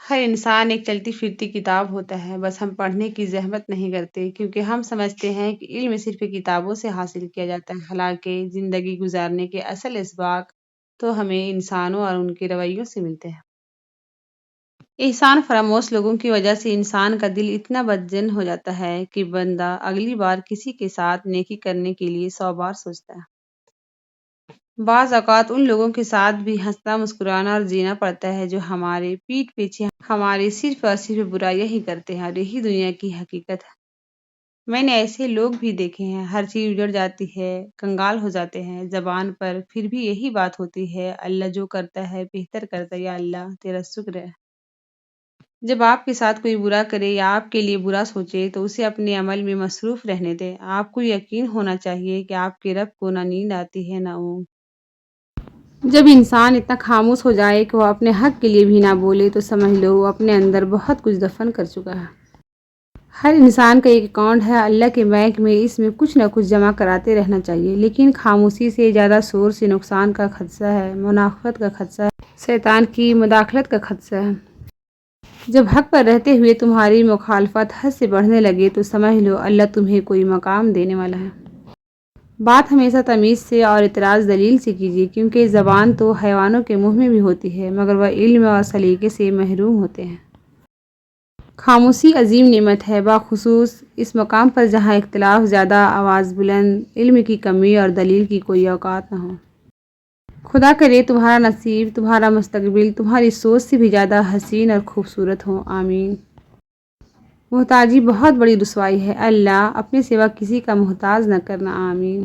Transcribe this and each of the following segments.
ہر انسان ایک چلتی پھرتی کتاب ہوتا ہے، بس ہم پڑھنے کی زحمت نہیں کرتے کیونکہ ہم سمجھتے ہیں کہ علم صرف کتابوں سے حاصل کیا جاتا ہے، حالانکہ زندگی گزارنے کے اصل اسباق تو ہمیں انسانوں اور ان کے رویوں سے ملتے ہیں۔ احسان فراموش لوگوں کی وجہ سے انسان کا دل اتنا بدجن ہو جاتا ہے کہ بندہ اگلی بار کسی کے ساتھ نیکی کرنے کے لیے 100 بار سوچتا ہے۔ بعض اوقات ان لوگوں کے ساتھ بھی ہنسنا مسکرانا اور جینا پڑتا ہے جو ہمارے پیٹھ پیچھے ہمارے صرف اور صرف برائیاں ہی کرتے ہیں، اور یہی دنیا کی حقیقت ہے۔ میں نے ایسے لوگ بھی دیکھے ہیں، ہر چیز اجڑ جاتی ہے، کنگال ہو جاتے ہیں، زبان پر پھر بھی یہی بات ہوتی ہے، اللہ جو کرتا ہے بہتر کرتا ہے، یا اللہ تیرا شکر ہے۔ جب آپ کے ساتھ کوئی برا کرے یا آپ کے لیے برا سوچے تو اسے اپنے عمل میں مصروف رہنے دیں۔ آپ کو یقین ہونا چاہیے کہ آپ کے رب کو نہ نیند آتی ہے نہ اونگ۔ جب انسان اتنا خاموش ہو جائے کہ وہ اپنے حق کے لیے بھی نہ بولے تو سمجھ لو وہ اپنے اندر بہت کچھ دفن کر چکا ہے۔ ہر انسان کا ایک اکاؤنٹ ہے اللہ کے بینک میں، اس میں کچھ نہ کچھ جمع کراتے رہنا چاہیے، لیکن خاموشی سے، زیادہ شور سے نقصان کا خدشہ ہے، منافقت کا خدشہ ہے، شیطان کی مداخلت کا خدشہ ہے۔ جب حق پر رہتے ہوئے تمہاری مخالفت حد سے بڑھنے لگے تو سمجھ لو اللہ تمہیں کوئی مقام دینے والا ہے۔ بات ہمیشہ تمیز سے اور اعتراض دلیل سے کیجیے، کیونکہ زبان تو حیوانوں کے منہ میں بھی ہوتی ہے مگر وہ علم اور سلیقے سے محروم ہوتے ہیں۔ خاموشی عظیم نعمت ہے، باخصوص اس مقام پر جہاں اختلاف زیادہ، آواز بلند، علم کی کمی اور دلیل کی کوئی اوقات نہ ہو۔ خدا کرے تمہارا نصیب، تمہارا مستقبل تمہاری سوچ سے بھی زیادہ حسین اور خوبصورت ہو، آمین۔ محتاجی بہت بڑی رسوائی ہے، اللہ اپنے سوا کسی کا محتاج نہ کرنا، آمین۔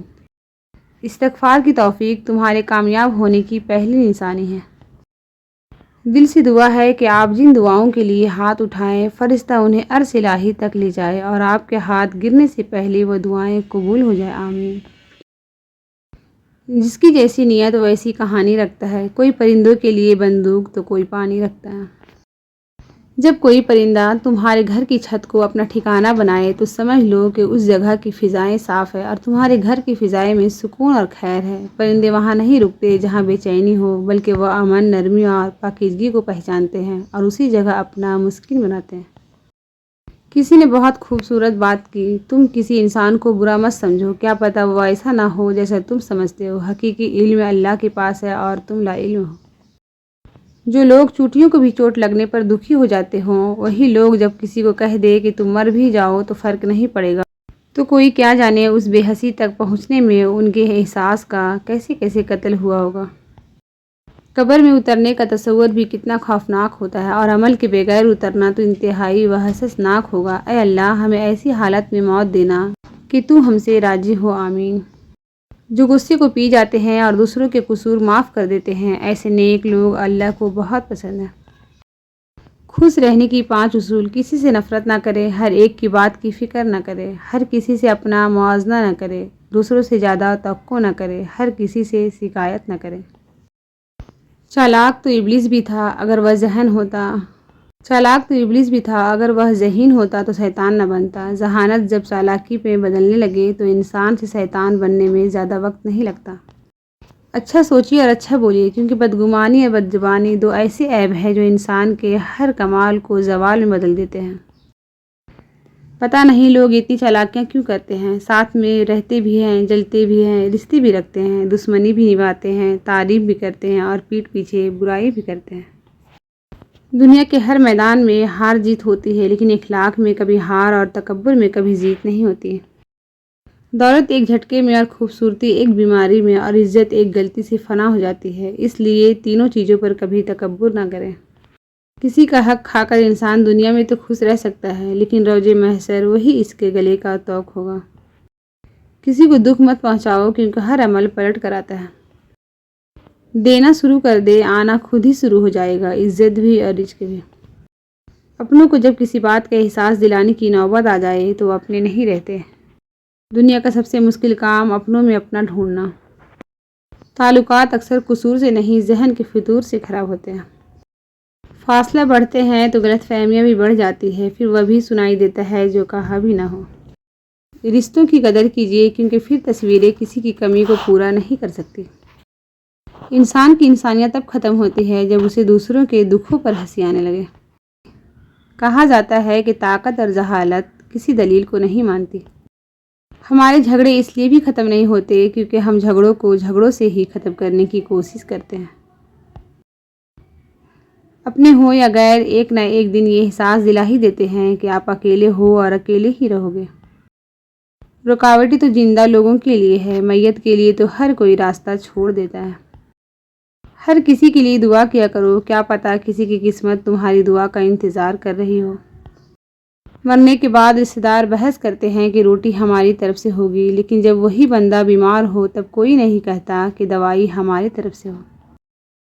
استغفار کی توفیق تمہارے کامیاب ہونے کی پہلی نشانی ہے۔ دل سے دعا ہے کہ آپ جن دعاؤں کے لیے ہاتھ اٹھائیں فرشتہ انہیں عرش الہی تک لے جائے اور آپ کے ہاتھ گرنے سے پہلے وہ دعائیں قبول ہو جائیں، آمین۔ جس کی جیسی نیت ویسی کہانی رکھتا ہے، کوئی پرندوں کے لیے بندوق تو کوئی پانی رکھتا ہے۔ جب کوئی پرندہ تمہارے گھر کی چھت کو اپنا ٹھکانہ بنائے تو سمجھ لو کہ اس جگہ کی فضائیں صاف ہے اور تمہارے گھر کی فضائیں میں سکون اور خیر ہے۔ پرندے وہاں نہیں رکتے جہاں بے چینی ہو، بلکہ وہ امن، نرمی اور پاکیزگی کو پہچانتے ہیں اور اسی جگہ اپنا مسکن بناتے ہیں۔ کسی نے بہت خوبصورت بات کی، تم کسی انسان کو برا مت سمجھو، کیا پتہ وہ ایسا نہ ہو جیسا تم سمجھتے ہو، حقیقی علم اللہ کے پاس ہے اور تم لا علم ہو۔ جو لوگ چوٹیوں کو بھی چوٹ لگنے پر دکھی ہو جاتے ہوں، وہی لوگ جب کسی کو کہہ دے کہ تم مر بھی جاؤ تو فرق نہیں پڑے گا، تو کوئی کیا جانے اس بے حسی تک پہنچنے میں ان کے احساس کا کیسے کیسے قتل ہوا ہوگا۔ قبر میں اترنے کا تصور بھی کتنا خوفناک ہوتا ہے اور عمل کے بغیر اترنا تو انتہائی وحشتناک ہوگا۔ اے اللہ ہمیں ایسی حالت میں موت دینا کہ تو ہم سے راضی ہو، آمین۔ جو غصے کو پی جاتے ہیں اور دوسروں کے قصور معاف کر دیتے ہیں، ایسے نیک لوگ اللہ کو بہت پسند ہیں۔ خوش رہنے کی 5 اصول: کسی سے نفرت نہ کرے، ہر ایک کی بات کی فکر نہ کرے، ہر کسی سے اپنا موازنہ نہ کرے، دوسروں سے زیادہ توقع نہ کرے، ہر کسی سے شکایت نہ کرے۔ چالاک تو ابلیس بھی تھا، اگر وہ ذہین ہوتا تو شیطان نہ بنتا۔ ذہانت جب چالاکی میں بدلنے لگے تو انسان سے شیطان بننے میں زیادہ وقت نہیں لگتا۔ اچھا سوچیے اور اچھا بولیے، کیونکہ بدگمانی اور بدزبانی 2 ایسے عیب ہیں جو انسان کے ہر کمال کو زوال میں بدل دیتے ہیں۔ پتہ نہیں لوگ اتنی چالاکیاں کیوں کرتے ہیں، ساتھ میں رہتے بھی ہیں، جلتے بھی ہیں، رشتے بھی رکھتے ہیں، دشمنی بھی نبھاتے ہیں، تعریف بھی کرتے ہیں اور پیٹھ پیچھے برائی بھی کرتے ہیں۔ دنیا کے ہر میدان میں ہار جیت ہوتی ہے، لیکن اخلاق میں کبھی ہار اور تکبر میں کبھی جیت نہیں ہوتی۔ دولت ایک جھٹکے میں اور خوبصورتی ایک بیماری میں اور عزت ایک غلطی سے فنا ہو جاتی ہے، اس لیے تینوں چیزوں پر کبھی تکبر نہ کریں۔ کسی کا حق کھا کر انسان دنیا میں تو خوش رہ سکتا ہے، لیکن روز محشر وہی اس کے گلے کا توق ہوگا۔ کسی کو دکھ مت پہنچاؤ، کیونکہ ہر عمل پلٹ کر آتا ہے۔ دینا شروع کر دے، آنا خود ہی شروع ہو جائے گا، عزت بھی اور رزق بھی۔ اپنوں کو جب کسی بات کا احساس دلانے کی نوبت آ جائے تو وہ اپنے نہیں رہتے۔ دنیا کا سب سے مشکل کام اپنوں میں اپنا ڈھونڈنا۔ تعلقات اکثر قصور سے نہیں، ذہن کے فتور سے خراب ہوتے ہیں۔ فاصلہ بڑھتے ہیں تو غلط فہمیاں بھی بڑھ جاتی ہے، پھر وہ بھی سنائی دیتا ہے جو کہا بھی نہ ہو۔ رشتوں کی قدر کیجیے، کیونکہ پھر تصویریں کسی کی کمی کو پورا نہیں کر سکتی۔ انسان کی انسانیت تب ختم ہوتی ہے جب اسے دوسروں کے دکھوں پر ہنسی آنے لگے۔ کہا جاتا ہے کہ طاقت اور جہالت کسی دلیل کو نہیں مانتی۔ ہمارے جھگڑے اس لیے بھی ختم نہیں ہوتے کیونکہ ہم جھگڑوں کو جھگڑوں سے ہی ختم کرنے کی کوشش کرتے ہیں۔ اپنے ہو یا غیر، ایک نہ ایک دن یہ احساس دلا ہی دیتے ہیں کہ آپ اکیلے ہو اور اکیلے ہی رہو گے۔ رکاوٹیں تو زندہ لوگوں کے لیے ہے، میت کے لیے تو ہر کوئی راستہ چھوڑ دیتا ہے۔ ہر کسی کے لیے دعا کیا کرو، کیا پتہ کسی کی قسمت تمہاری دعا کا انتظار کر رہی ہو۔ مرنے کے بعد رشتہ دار بحث کرتے ہیں کہ روٹی ہماری طرف سے ہوگی، لیکن جب وہی بندہ بیمار ہو تب کوئی نہیں کہتا کہ دوائی ہماری طرف سے ہو۔